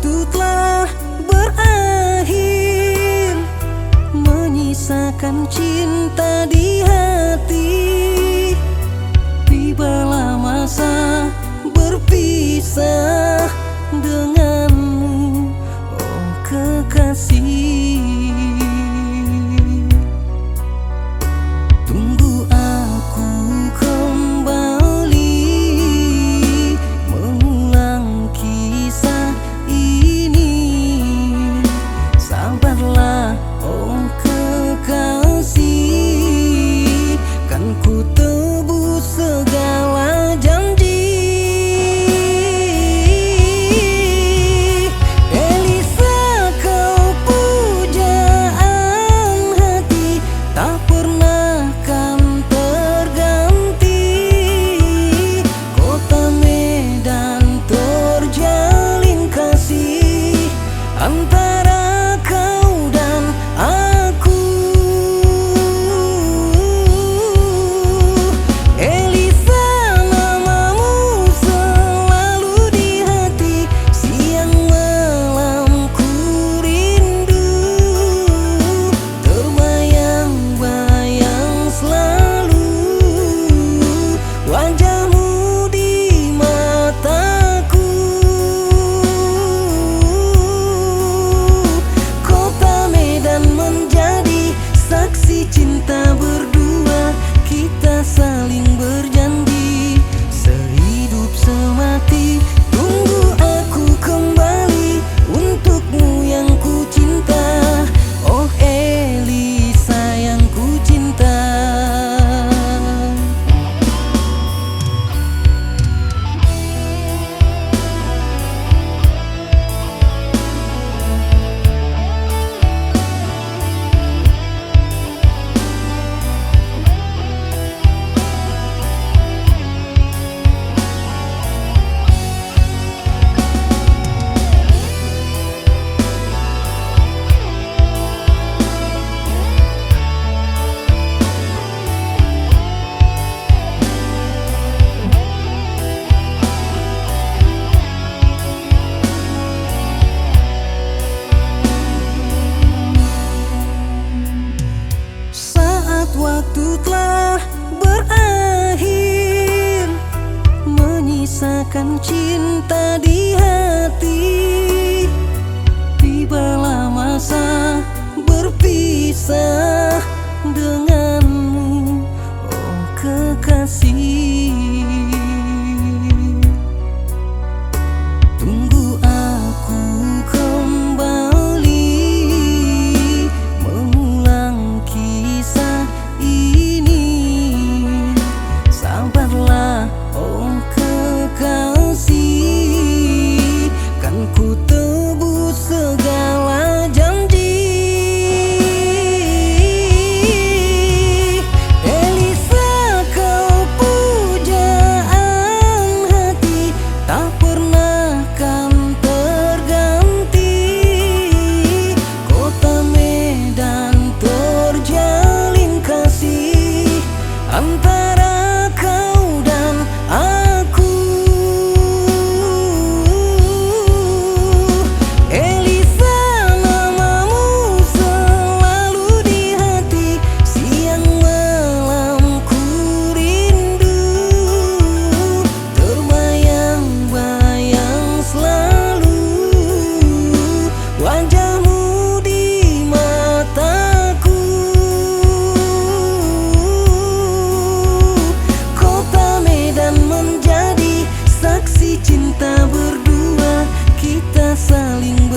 waktu telah berakhir, menyisakan cinta di hati. Tibalah masa berpisah denganmu, oh kekasih. Tunggu aku kembali mengulang kisah ini. Sabarlah oh kekasih, kan ku tebus segala janji. Elisa, kau pujaan hati, tak pernah kan terganti. Kota Medan terjalin kasih antara kau dan aku. Elisa, namamu selalu di hati, siang malam ku rindu. Terbayang-bayang selalu wajahmu di mataku. Kota Medan menjadi saksi cinta berdua, kita saling berjanji sehidup semati. Tunggu aku kembali untukmu yang ku cinta, oh Elisa yang ku cinta. Saat waktu telah berakhir, menyisakan cinta di hati. Tibalah masa berpisah denganmu, oh kekasih. Tunggu aku kembali mengulang kisah ini. Sabarlah oh kekasih, kan ku tebus segala janji. Elisa, kau pujaan hati, tak pernah kan terganti. Kota Medan terjalin kasih antara kau dan aku. Elisa, namamu selalu di hati, siang malam ku rindu. Terbayang-bayang selalu wajahmu di mataku. Kota Medan menjadi saksi cinta berdua, kita saling